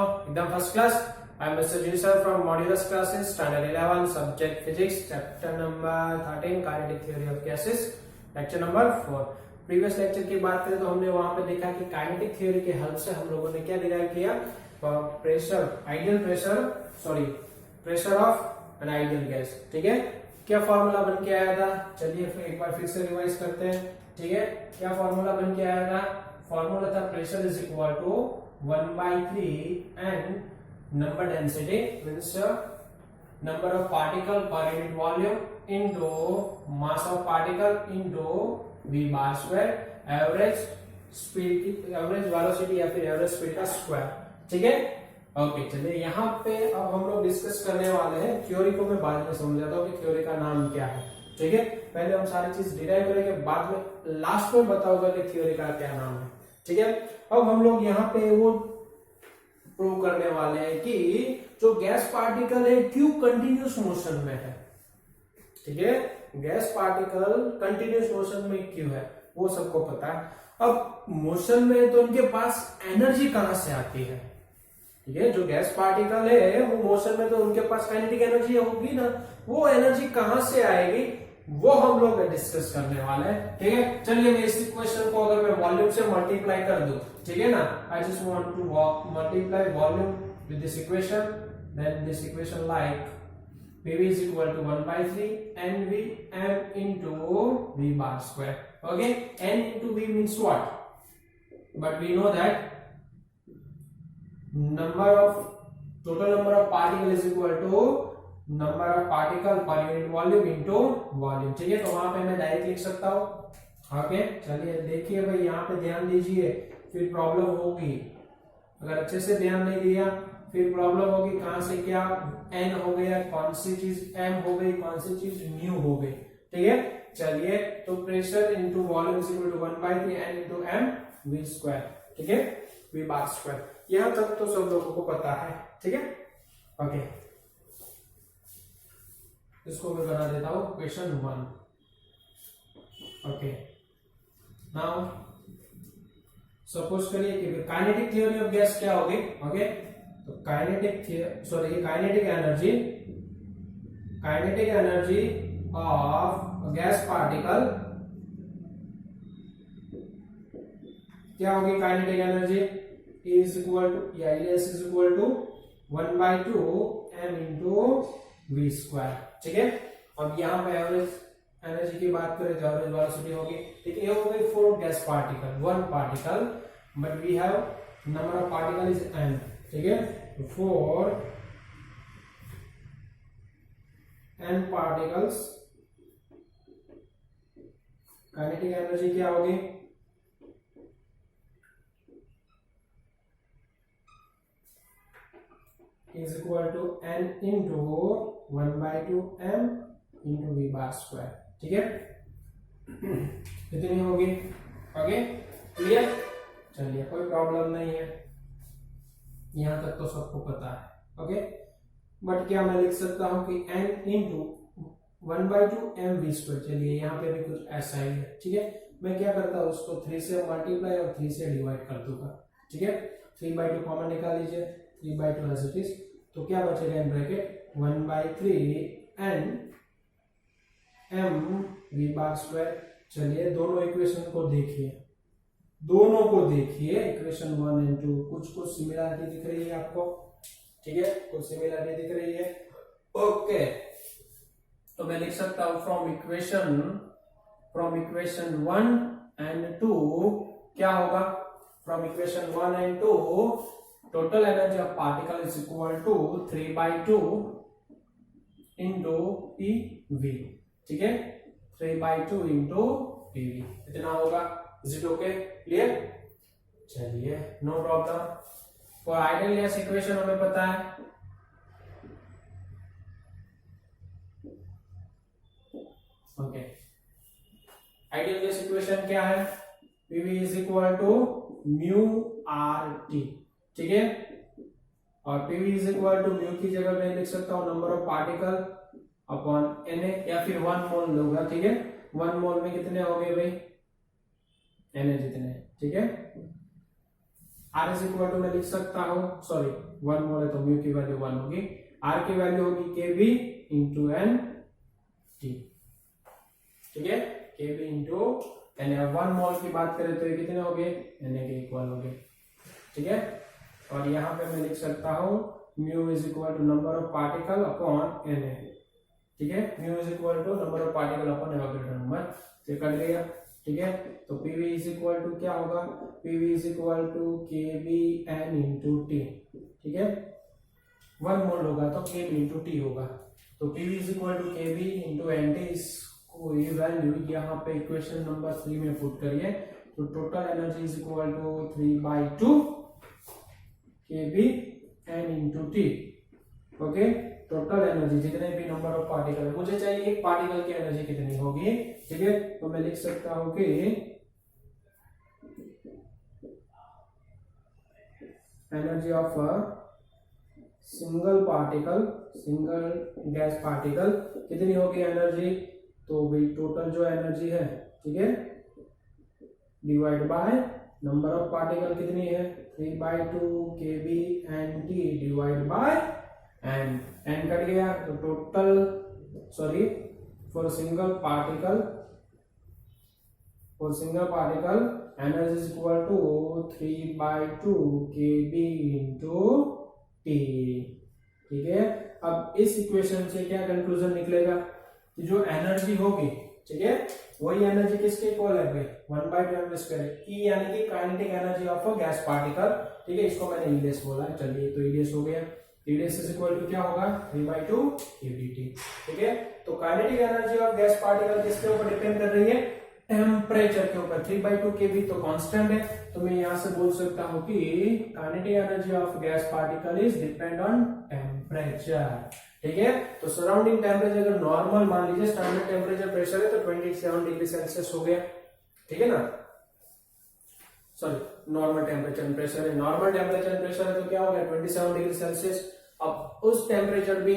एकदम first class. I am mister G sir from Modulus Classes standard 11 subject physics chapter number 13 kinetic theory of gases lecture number 4। Previous lecture की बात करें तो हमने वहां पे देखा कि काइनेटिक थ्योरी के हेल्प से हम लोगों ने क्या डिराइव किया, pressure of an ideal gas. ठीक है, क्या फॉर्मूला बन के आया था, चलिए एक बार फिर से रिवाइज करते हैं। ठीक है, क्या फॉर्मूला बन के आया था, फॉर्मूला था pressure is equal to 1/3 and number density means number of particle per unit volume into mass of particle into v bar square, average speed की एवरेज वेलोसिटी या फिर एवरेज स्पीड का स्क्वायर। ठीक है, ओके चलिए यहाँ पे अब हम लोग डिस्कस करने वाले हैं थ्योरी को। मैं बाद में समझाता हूँ कि थ्योरी का नाम क्या है। ठीक है, पहले हम सारी चीज डिराइव करेंगे, बाद में लास्ट में बताऊंगा कि थ्योरी का क्या नाम है। ठीक है, अब हम लोग यहाँ पे वो प्रूव करने वाले हैं कि जो गैस पार्टिकल है क्यों कंटिन्यूस मोशन में है। ठीक है, गैस पार्टिकल कंटिन्यूस मोशन में क्यों है वो सबको पता है। अब मोशन में तो उनके पास एनर्जी कहां से आती है। ठीक है, जो गैस पार्टिकल है वो मोशन में तो उनके पास काइनेटिक एनर्जी होगी ना, वो एनर्जी कहां से आएगी वो हम लोग डिस्कस करने वाले हैं। ठीक है, चलिए मैं इस इक्वेशन को अगर मैं वॉल्यूम से मल्टीप्लाई कर दूं, ठीक है ना, I just want to multiply volume with this equation, then this equation like PV is equal to 1/3 NVM into V bar square. Okay, N into V means what? But we know that total number of particle is equal to number of particle per unit volume into volume. ठीक है, तो वहां पे मैं direct लिख सकता हूँ। Okay चलिए देखिए भाई, यहाँ पे ध्यान दीजिए, फिर प्रॉब्लम होगी अगर अच्छे से ध्यान नहीं दिया, फिर प्रॉब्लम होगी कहां से क्या n हो गया, कौन सी चीज m हो गई, कौन सी चीज म्यू हो गई। ठीक है, चलिए तो pressure into volume is equal to 1/3 n into m v square. ठीक है, v बार स्क्वायर, यहां तक तो सब लोगों को पता है। ठीक है, ओके इसको मैं बना देता हूं क्वेश्चन 1। ओके नाउ सपोज करिए कि काइनेटिक थ्योरी ऑफ गैस क्या होगी। ओके, तो kinetic energy of gas particle क्या होगी, kinetic energy is equal to या is equal to 1/2 m into v square. ठीक है, अब यहाँ पे एवरेज एनर्जी की बात करें तो एवरेज वेलोसिटी होगी। ठीक है, ये हो गई for gas particle, one particle, but we have number of particle is n। ठीक है, for n particles kinetic energy क्या होगी, is equal to n into 1/2 m into v bar square. ठीक है, कितनी होगी। ओके क्लियर, चलिए कोई प्रॉब्लम नहीं है, यहां तक तो सबको पता है। ओके, बट क्या मैं लिख सकता हूं कि n into 1/2 m v square. चलिए यहाँ पे भी कुछ ऐसा ही है। ठीक है, मैं क्या करता हूँ उसको 3 से मल्टीप्लाई और 3 से डिवाइड कर दूंगा। ठीक है, 3/2 कॉमन निकाल लीजिए, 3/2 एज इट इज, तो क्या बचेगा in bracket 1/3 n m v bar square. चलिए दोनों इक्वेशन को देखिए, इक्वेशन 1 एंड 2 कुछ सिमिलरिटी दिख रही है आपको। ठीक है, कुछ सिमिलरिटी दिख रही है। ओके, तो मैं लिख सकता हूं फ्रॉम इक्वेशन 1 एंड 2 क्या होगा, from equation 1 and 2 total energy of particle is equal to 3/2 into PV। ठीक है, 3/2 इंटू PV इतना होगा। Is it okay, clear. चलिए no problem, for ideal gas equation हमें पता है। ओके, आइडियल गैस इक्वेशन क्या है, PV is equal to mu RT। ठीक है, और PV is equal to mu की जगह मैं लिख सकता हूं number of particle upon Na या फिर 1 मोल लूंगा। ठीक है, 1 मोल में कितने हो गए भाई, Na जितने। ठीक है, आर इज इक्वल टू मैं लिख सकता हूं, सॉरी 1 मोल है तो म्यू की वैल्यू 1 होगी, आर की वैल्यू होगी केबी इंटू एन टी, ठीक है, केबी इंटू एन। 1 मोल की बात करें तो ये कितने हो गए, एन के इक्वल हो गए, ठीक है। और यहाँ पे मैं लिख सकता हूं mu is equal to number of particle upon N A, ठीक है, mu is equal to number of particle upon Avogadro number, तो कट गया, ठीक है। तो पीवी इज इक्वल टू क्या होगा, पीवी इज इक्वल टू के बी एन इंटू टी, ठीक है, 1 मोल होगा तो के बी इंटू टी होगा, तो पीवी इज इक्वल टू के बी इंटू एन टी, इसको ये वैल्यू यहाँ पे इक्वेशन नंबर 3 में पुट करिए, तो total energy is equal to 3/2 K B N into T, okay. Total energy जितने भी नंबर ऑफ पार्टिकल है, मुझे चाहिए एक पार्टिकल की एनर्जी कितनी होगी, ठीक है, तो मैं लिख सकता हूं कि energy of a single particle, single gas particle कितनी होगी एनर्जी, तो भाई टोटल जो एनर्जी है, ठीक है, divide by number of particle कितनी है 3/2 K B N T divide by N, N cut गया तो total, sorry for single particle energy is equal to 3/2 K B into T, ठीक है। अब इस इक्वेशन से क्या कंक्लूजन निकलेगा कि जो एनर्जी होगी, ठीक है, वही एनर्जी किसके इक्वल है भाई 1/2 m², ई यानी कि kinetic energy of a gas particle, ठीक है, इसको मैंने ईडीएस बोला है, चलिए तो ईडीएस हो गया, ईडीएस इज इक्वल टू क्या होगा 3/2 केबीटी, ठीक है। तो kinetic energy of gas particle किसके ऊपर डिपेंड कर रही है, टेम्परेचर के ऊपर, 3/2 केबी तो कांस्टेंट है, तो मैं यहां से बोल सकता हूं कि kinetic energy of gas particle is depend on temperature, ठीक है। तो सराउंडिंग टेम्परेचर अगर नॉर्मल मान लीजिए, स्टैंडर्ड टेम्परेचर प्रेशर है तो 27 डिग्री सेल्सियस हो गया, ठीक है ना, सॉरी नॉर्मल टेम्परेचर प्रेशर है, नॉर्मल टेम्परेचर प्रेशर है तो क्या हो गया 27 डिग्री सेल्सियस। अब उस टेम्परेचर भी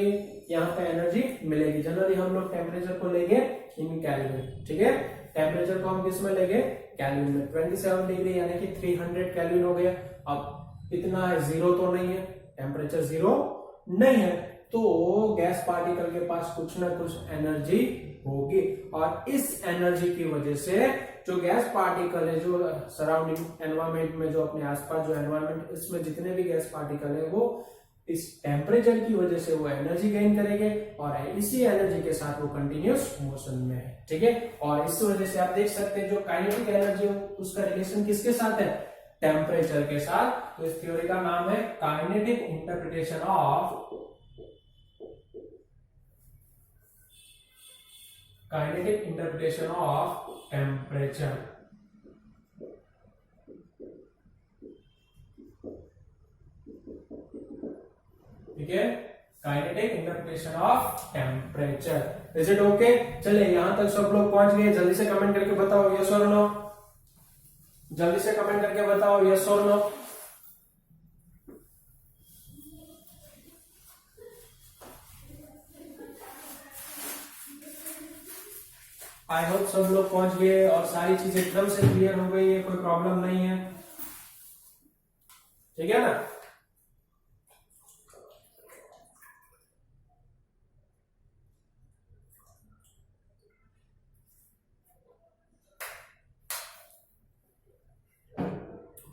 यहाँ पे एनर्जी मिलेगी, जनरली हम लोग टेम्परेचर को लेंगे इन केल्विन, ठीक है, टेम्परेचर को हम किस में लेंगे केल्विन में, 27 डिग्री यानी कि 300 केल्विन हो गया। अब इतना है, जीरो तो नहीं है, टेम्परेचर जीरो नहीं है, तो गैस पार्टिकल के पास कुछ ना कुछ एनर्जी होगी, और इस एनर्जी की वजह से जो गैस पार्टिकल है, जो सराउंडिंग एनवायरमेंट में, जो अपने आसपास जो एनवायरमेंट, इसमें जितने भी गैस पार्टिकल है वो इस टेम्परेचर की वजह से वो एनर्जी गेन करेंगे, और इसी एनर्जी के साथ वो कंटिन्यूस मोशन में है, ठीक है। और इस वजह से आप देख सकते हैं जो काइनेटिक एनर्जी है उसका रिलेशन किसके साथ है, टेम्परेचर के साथ। तो इस थ्योरी का नाम है काइनेटिक इंटरप्रिटेशन ऑफ टेम्परेचर, ठीक है, kinetic interpretation of temperature. Is it okay? चलिए यहां तक सब लोग पहुंच गए, जल्दी से कमेंट करके बताओ यस और नो, जल्दी से कमेंट करके बताओ यस और नो। आई होप सब लोग पहुंच गए और सारी चीजें एकदम से क्लियर हो गई है, कोई प्रॉब्लम नहीं है, ठीक है ना।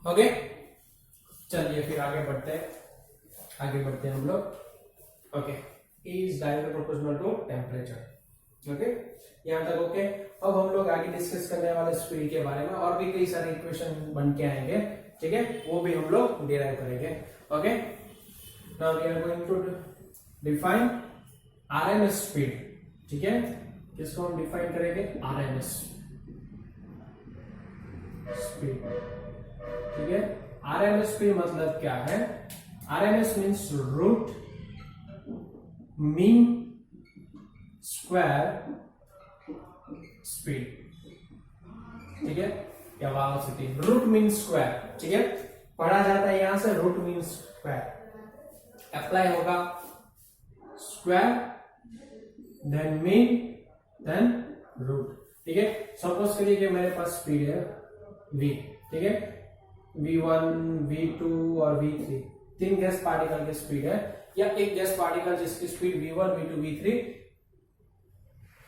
ओके, चलिए फिर आगे बढ़ते हैं हम लोग। Okay, E is directly proportional to temperature, okay, यहां तक ओके। अब हम लोग आगे डिस्कस करने वाले स्पीड के बारे में, और भी कई सारे इक्वेशन बन के आएंगे, ठीक है, वो भी हम लोग डिराइव करेंगे। Okay, now we are going to define RMS speed, ठीक है, किसको हम डिफाइन करेंगे आरएमएस स्पीड, ठीक है। आरएमएस स्पीड मतलब क्या है, RMS means root mean square speed, ठीक है, या वेलोसिटी, रूट मीन स्क्वायर, ठीक है, पढ़ा जाता है यहां से रूट मीन स्क्वायर, अप्लाई होगा square then mean then root, ठीक है। सपोज करिए कि मेरे पास स्पीड है v, ठीक है, V1, V2 और V3 तीन गैस पार्टिकल की स्पीड है, या एक गैस पार्टिकल जिसकी स्पीड V1, V2, V3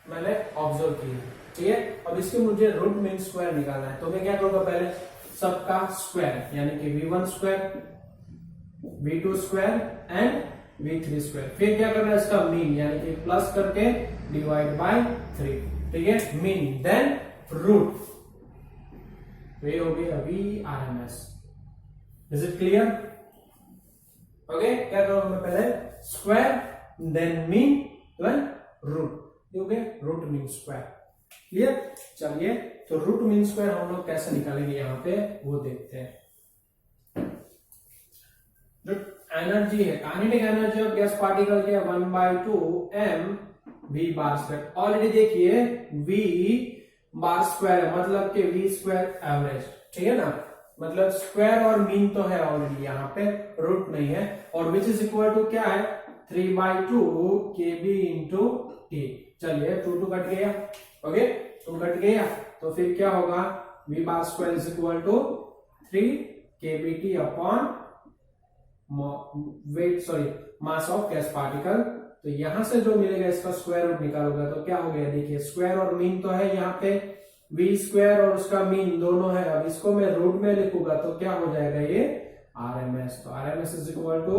मैंने ऑब्जर्व की है, ठीक है। अब इसके मुझे रूट मीन स्क्वायर निकालना है, तो मैं क्या करूंगा, पहले सबका स्क्वायर यानी कि V1 square, V2 square and V3 square, फिर क्या करना है इसका मीन यानी कि प्लस करके डिवाइड बाय 3, ठीक है, मीन देन रूट, तो ये हो गया VRMS। Is it clear? Okay, क्या करूंगा मैं, पहले square then mean then root, हो गया रूट मीन स्क्वायर। क्लियर? चलिए, तो रूट मीन स्क्वायर हम लोग कैसे निकालेंगे यहाँ पे वो देखते हैं। जो एनर्जी है, kinetic energy of gas particle के 1/2 m v bar square. Already देखिए v बार स्क्वायर है, मतलब कि v स्क्वायर एवरेज, ठीक है ना, मतलब स्क्वायर और मीन तो है ऑलरेडी, यहाँ पे रूट नहीं है, और विच इज इक्वल टू क्या है 3/2 kb इंटू टी। चलिए 2 कट गया, ओके 2 कट गया, तो फिर क्या होगा v bar square is equal to 3 kbt upon weight sorry mass of gas particle. तो यहां से जो मिलेगा इसका स्क्वायर रूट निकालोगे तो क्या हो गया, देखिए स्क्वायर और मीन तो है यहाँ पे, v स्क्वायर और उसका मीन दोनों है, अब इसको मैं रूट में लिखूंगा तो क्या हो जाएगा ये RMS। तो RMS is equal to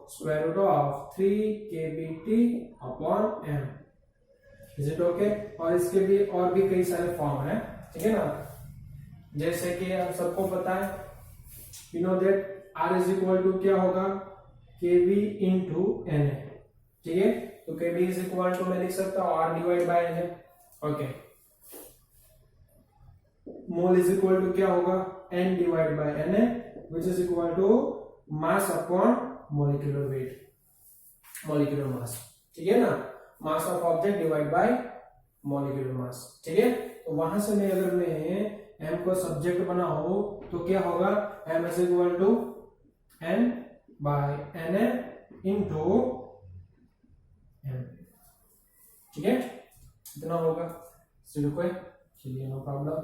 square root of 3 kbt upon m। Is it okay? और इसके भी और भी कई सारे फॉर्म है, ठीक है ना, जैसे कि आप सबको पता है, you know that R is equal to क्या होगा kb इंटू Na, ठीक है, तो kb इज इक्वल टू मैं लिख सकता हूं R divide by Na, okay. Mole is equal to क्या होगा N divide by Na, which is equal to mass upon molecular weight, molecular mass, ठीक है ना, mass of object divide by molecular mass, ठीक है। तो वहां से मैं अगर मैं m को सब्जेक्ट बनाऊं तो क्या होगा, m is equal to n by Na into m, ठीक है, इतना होगा। चलिए no problem.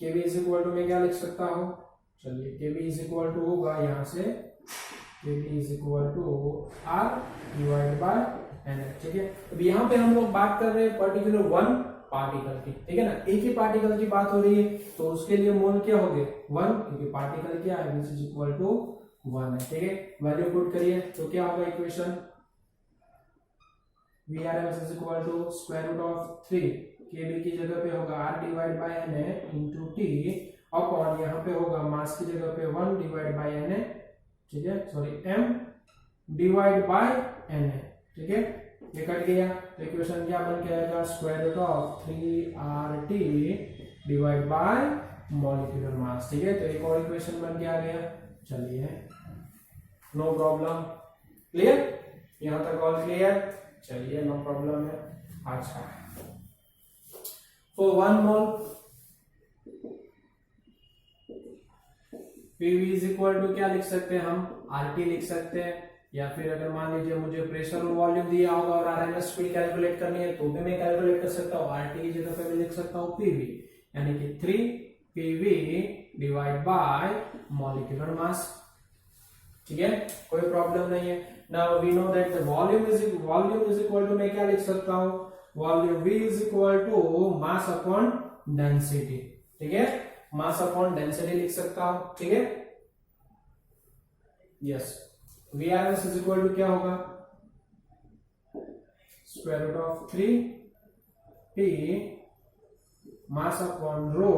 kb is equal to मैं क्या लिख सकता हूं, चलिए kb इज इक्वल टू होगा यहां से kb is equal to r divide by na, ठीक है। अब यहाँ पे हम लोग बात कर रहे हैं पर्टिकुलर वन पार्टिकल की, ठीक है ना, एक ही पार्टिकल की बात हो रही है, तो उसके लिए मोल क्या हो गए 1, क्योंकि पार्टिकल क्या है विच इज इक्वल टू 1 है, ठीक है। वैल्यू पुट करिए तो क्या होगा equation, VRMS is equal to square root of 3 kb की जगह पे होगा r divide by na into T upon यहाँ पे होगा मास की जगह पे 1 डिवाइड बाय na, ठीक है, sorry m divide by na, ठीक है, ये कट गया, तो इक्वेशन क्या बन के आएगा, square root of 3RT divide by molecular mass, ठीक है। तो एक और इक्वेशन बन के आ गया। चलिए नो प्रॉब्लम, क्लियर, यहां तक ऑल क्लियर, चलिए नो प्रॉब्लम है। अच्छा, for 1 mole PV is equal to क्या लिख सकते हैं हम, RT लिख सकते हैं, या फिर अगर मान लीजिए मुझे प्रेशर और वॉल्यूम दिया होगा और RMS स्पीड कैलकुलेट करनी है तो भी मैं कैलकुलेट कर सकता हूँ, RT की जगह पे मैं लिख सकता हूँ PV, यानी कि 3 PV divide by molecular mass, ठीक है, कोई प्रॉब्लम नहीं है। Now we know that the volume is equal to मैं क्या लिख सकता हूँ, volume V is equal to mass upon density, ठीक है, मास अपॉन डेंसिटी लिख सकता हूँ, ठीक है, yes. VRMS is equal to क्या होगा, square root of 3 P mass upon rho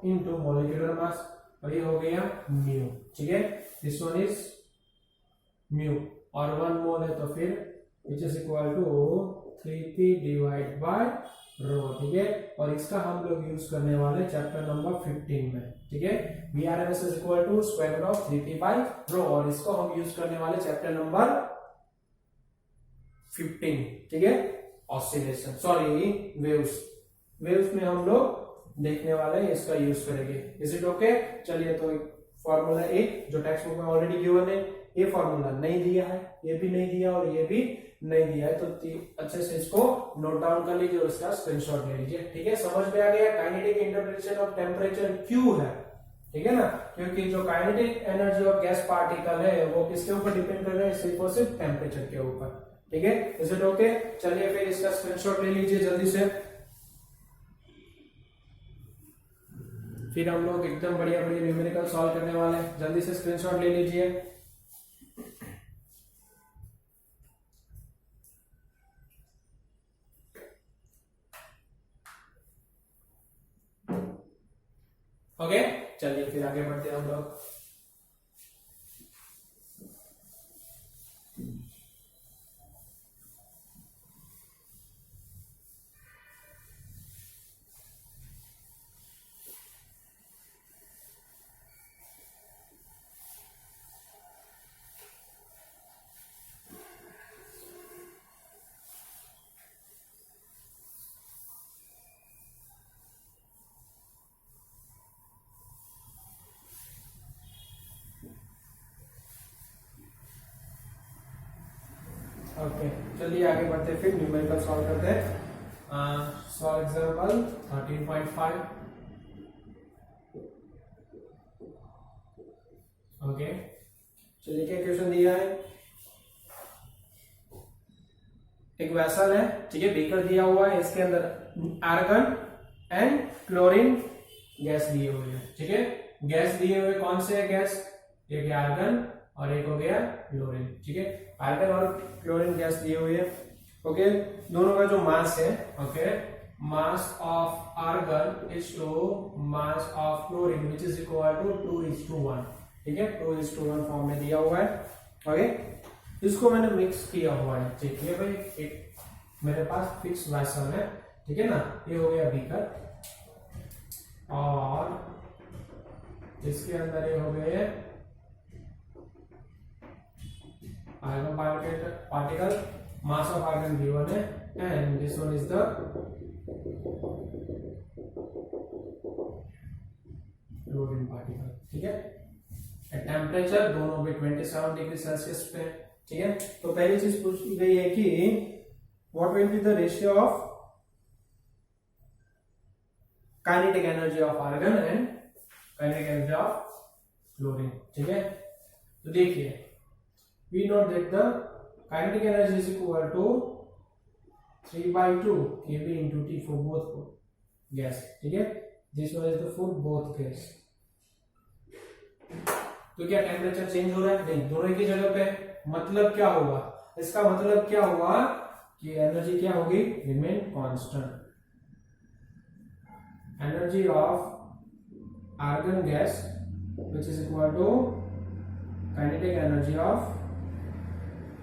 into molecular mass, और ये हो गया म्यू, ठीक है, दिस वन इज म्यू, और 1 मोल है तो फिर which is equal to 3P divide by rho, ठीक है, और इसका हम लोग यूज करने वाले चैप्टर नंबर 15 में, ठीक है। VRMS is equal to square root of 3P by rho, और इसको हम यूज करने वाले चैप्टर नंबर 15, ठीक है, ऑसिलेशन सॉरी वेव्स में हम लोग देखने वाले हैं, इसका यूज करेंगे। Is it okay? चलिए, तो फॉर्मूला 1 जो टेक्स्ट बुक में ऑलरेडी गिवन है, ये फॉर्मूला नहीं दिया है, ये भी नहीं दिया और ये भी नहीं दिया है, तो अच्छे से इसको नोट डाउन कर लीजिए और इसका स्क्रीनशॉट ले लीजिए। ठीक है, समझ में आ गया काइनेटिक इंटरप्रिटेशन ऑफ टेम्परेचर क्यों है। ठीक है ना, क्योंकि जो kinetic energy of gas particle है वो किसके ऊपर डिपेंड कर रहा है, सिर्फ और सिर्फ टेम्परेचर के ऊपर। ठीक है, इज इट ओके। चलिए फिर इसका स्क्रीनशॉट ले लीजिए जल्दी से, फिर हम लोग एकदम बढ़िया बढ़िया न्यूमेरिकल सॉल्व करने वाले हैं। जल्दी से स्क्रीनशॉट ले लीजिए। ओके, चलिए फिर आगे बढ़ते हैं हम लोग। ओके, चलिए आगे बढ़ते हैं, फिर न्यूमेरिकल सॉल्व करते हैं। Solve example 13.5। ओके, चलिए क्या क्वेश्चन दिया है, एक वेसल है, ठीक है, बीकर दिया हुआ है, इसके अंदर आर्गन एंड क्लोरीन गैस दिए हुए हैं। ठीक है, गैस दिए हुए कौन से है गैस, एक आर्गन और एक हो गया क्लोरीन। ठीक है, आर्गन और क्लोरीन गैस दिए हुए है। ओके, दोनों का जो मास है, okay, mass of argon is to mass of chlorine which is equal to 2:1। ठीक है, 2:1 फॉर्म में दिया हुआ है। ओके, इसको मैंने मिक्स किया हुआ है। ठीक है भाई, एक मेरे पास फिक्स वेसल है, ठीक है ना, ये हो गया बीकर और इसके अंदर ये हो गए argon particle, mass of argon given है and this one is the chlorine particle. ठीक है, टेम्परेचर दोनों भी 27 डिग्री सेल्सियस पे। ठीक है, तो पहली चीज पूछी गई है कि what will be the ratio of kinetic energy of argon and kinetic energy of chlorine. ठीक है, तो देखिए we know that the kinetic energy is equal to 3/2 kb into T for both gas. ठीक है, this one is the for both gas. तो क्या temperature change हो रहा है, नहीं, दोनों एक ही जगह पे। मतलब क्या होगा, इसका मतलब क्या हुआ कि एनर्जी क्या होगी, remain constant. Energy of argon gas which is equal to kinetic energy of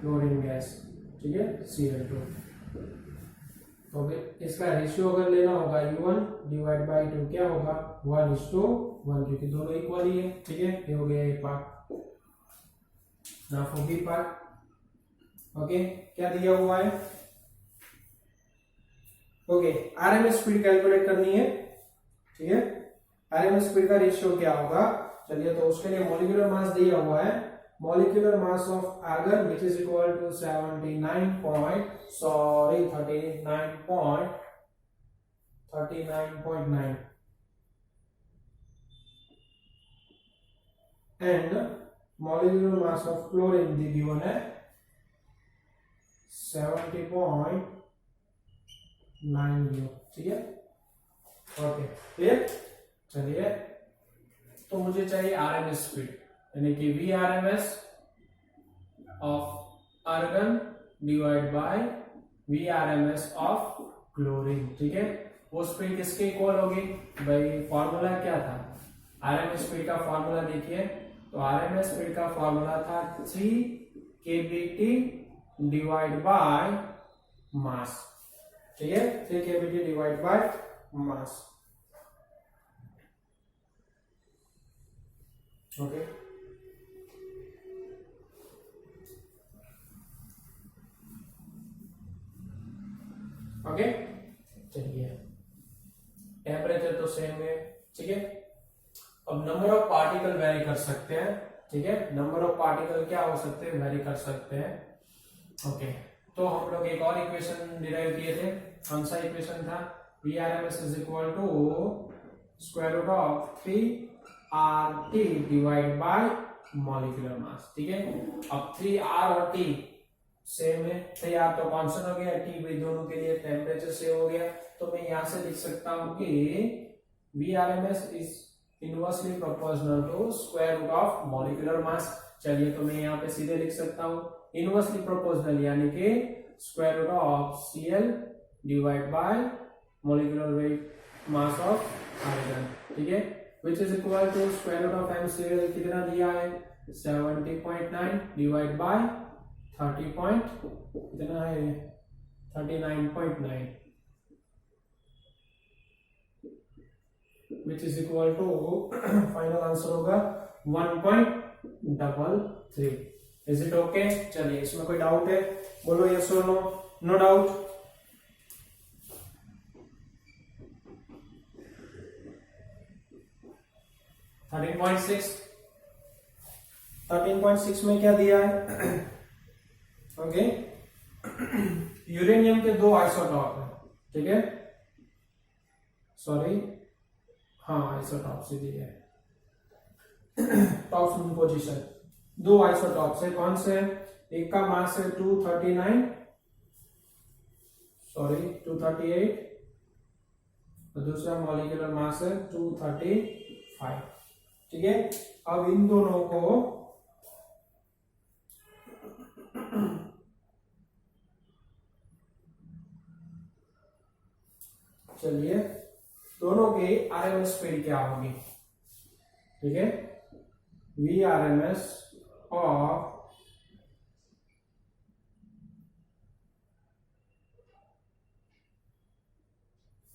chlorine gas. ठीक है, Cl2। तो इसका रेशियो अगर लेना होगा U1 डिवाइड बाई 2 क्या होगा, 1:1, क्योंकि दोनों इक्वल ही है। ठीक है, ये हो गया एक part. Now for B part. Okay, क्या दिया हुआ है, ओके, आरएमएस स्पीड कैलकुलेट करनी है। ठीक है, आरएमएस स्पीड का रेशियो क्या होगा, चलिए, तो उसके लिए मॉलिक्यूलर मास दिया हुआ है, molecular mass of argon which is equal to 39.9 and molecular mass of chlorine the given है 70.90। ठीक है, ओके, फिर चलिए, तो मुझे चाहिए आरएमएस स्पीड, यानी कि V R M S of argon divide by V R M S of chlorine. ठीक है, वो स्पीड किसके इक्वल होगी भाई, फॉर्मूला क्या था, आर एम एस स्पीड का फॉर्मूला देखिए, तो आर एम एस स्पीड का फॉर्मूला था 3 kBT डिवाइड बाय मास। ठीक है, 3 kBT divide by mass. Okay, okay, चलिए, टेम्परेचर तो सेम है। ठीक है, अब नंबर ऑफ पार्टिकल वेरी कर सकते हैं। ठीक है, नंबर ऑफ पार्टिकल क्या हो सकते हैं, वेरी कर सकते हैं। ओके, तो हम लोग एक और इक्वेशन डिराइव किए थे, कौन सा इक्वेशन था, VRMS is equal to square root of 3RT divide by molecular mass. ठीक है, अब 3R और T सेम है, 3R तो कांस्टेंट हो गया, T भी दोनों के लिए टेम्परेचर से हो गया, तो मैं यहां से लिख सकता हूं कि VRMS is inversely proportional to square root of molecular mass. चलिए, तो मैं यहाँ पे सीधे लिख सकता हूँ इनवर्सली प्रोपोर्शनल यानी कि square root of Cl divide by molecular weight mass of hydrogen. ठीक है, which is equal to square root of MCl कितना दिया है 70.9 डिवाइड बाय 30 पॉइंट कितना है 39.9 which is equal to final answer होगा 1.33। Is it okay? चलिए, इसमें कोई डाउट है, बोलो यस और no. No doubt. Thirteen point six में क्या दिया है? ओके, यूरेनियम के 2 आइसोटॉप है। ठीक है, सॉरी, हाँ आइसोटॉप से दिया है, टॉप पोजीशन 2 आइसोटॉप से, कौन से? एक का मास है 238 और दूसरा मॉलिक्यूलर मास है 235। ठीक है, अब इन दोनों को चलिए, दोनों की RMS स्पीड क्या होगी? ठीक है, VRMS ऑफ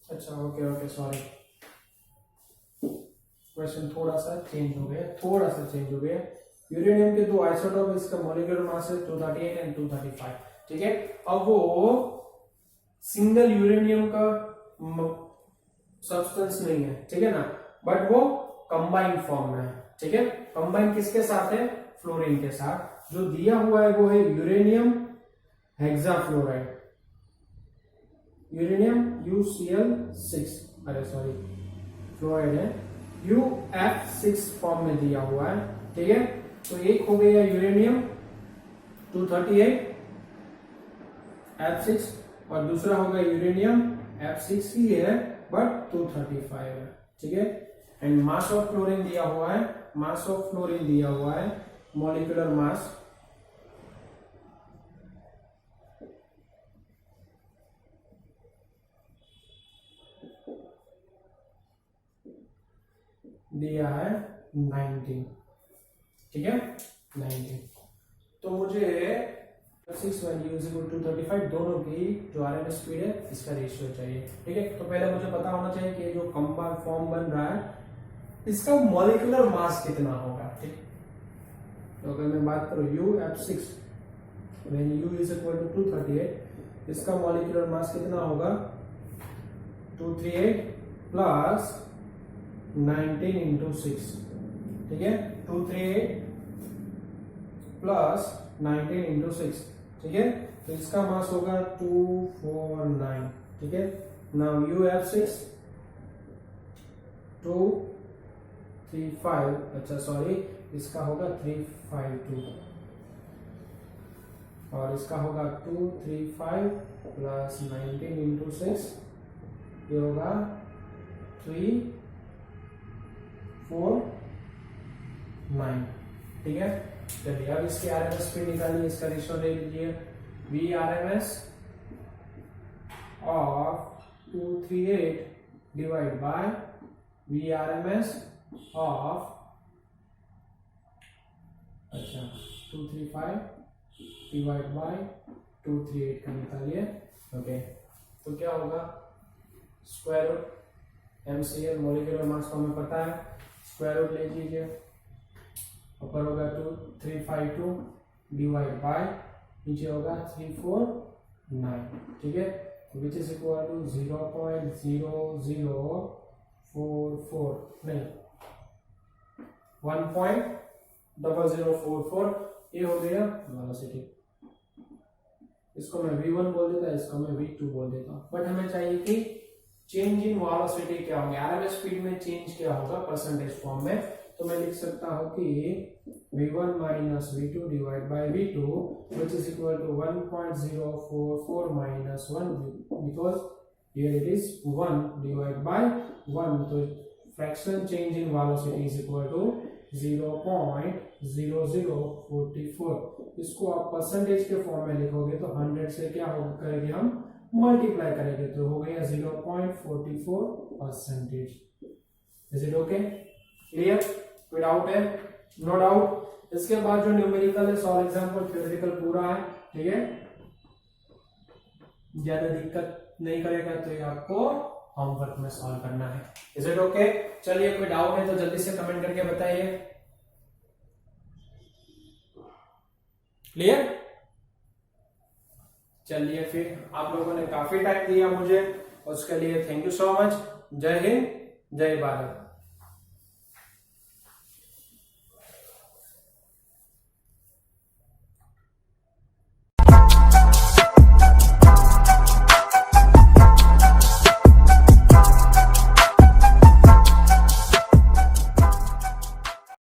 अच्छा ओके सॉरी, क्वेश्चन थोड़ा सा चेंज हो गया। यूरेनियम के 2 आइसोटोप, इसका मॉलिक्यूलर मास है 238 एंड 235। ठीक है, अब वो सिंगल यूरेनियम का सब्सटेंस नहीं है, ठीक है ना, बट वो कंबाइंड फॉर्म में है। ठीक है, कंबाइंड किसके साथ है? फ्लोरीन के साथ। जो दिया हुआ है वो है यूरेनियम हेक्साफ्लोराइड, यूरेनियम UCl6, अरे सॉरी फ्लोराइड है, UF6 फॉर्म में दिया हुआ है। ठीक है, तो एक हो गया यूरेनियम 238 F6 और दूसरा होगा यूरेनियम F6 ही है बट 235 है। ठीक है, एंड मास ऑफ फ्लोरीन दिया हुआ है, मॉलिक्यूलर मास दिया है 19। ठीक है, 19। तो मुझे 6 वैल्यू इज इक्वल टू 235 दोनों की जो RMS स्पीड है इसका रेशियो चाहिए। ठीक है, तो पहले मुझे पता होना चाहिए कि जो कंपाउंड फॉर्म बन रहा है इसका मॉलिक्यूलर मास कितना होगा। ठीक, तो अगर मैं बात करूं UF6 when U is equal to 238, इसका मॉलिक्यूलर मास कितना होगा 238 प्लस 19 इंटू 6। ठीक है, 238 प्लस 19 इंटू 6। ठीक है, तो इसका मास होगा 249। ठीक है, नाउ UF6 235, अच्छा सॉरी, इसका होगा 352 और इसका होगा 235 प्लस 19 इंटू 6, ये होगा 349। ठीक है, चलिए अब इसकी RMS स्पीड निकालिए, इसका रेशियो ले लीजिए। VRMS of 238 divide by VRMS of 235 divide by 238 का निकालिए। ओके, तो क्या होगा square root MCl molecular mass को हमें पता है, स्क्वायर रूट ले लीजिए, ऊपर होगा 352 डिवाइड बाय नीचे होगा 349। ठीक है, विच इज इक्वल टू 0.0044 नहीं 1.44 0044, ये हो गया वेलोसिटी। इसको मैं v1 बोल देता, इसको मैं v2 बोल देता हूँ। बट हमें चाहिए कि चेंज इन वेलोसिटी क्या होगा, आरएमएस स्पीड में चेंज क्या होगा परसेंटेज फॉर्म में। तो मैं लिख सकता हूँ कि v1 minus v2 divide by v2 which is equal to 1.044 minus 1, because here it is 1 divide by 1, तो fraction change in velocity is equal to 0.0044। इसको आप परसेंटेज के फॉर्म में लिखोगे तो 100 से क्या होगा करेंगे हम मल्टीप्लाई करेंगे, तो हो गया 0.44%। इज इट ओके, क्लियर, कोई डाउट है? No doubt. इसके बाद जो न्यूमेरिकल है, सॉल्व एग्जांपल, थ्योरेटिकल पूरा है, ठीक है, ज्यादा दिक्कत नहीं करेगा, तो ये आपको होमवर्क में सॉल्व करना है। Is it okay? चलिए, कोई डाउट है तो जल्दी से कमेंट करके बताइए। क्लियर? चलिए, फिर आप लोगों ने काफी टाइम दिया मुझे, उसके लिए थैंक यू सो मच। जय हिंद, जय भारत।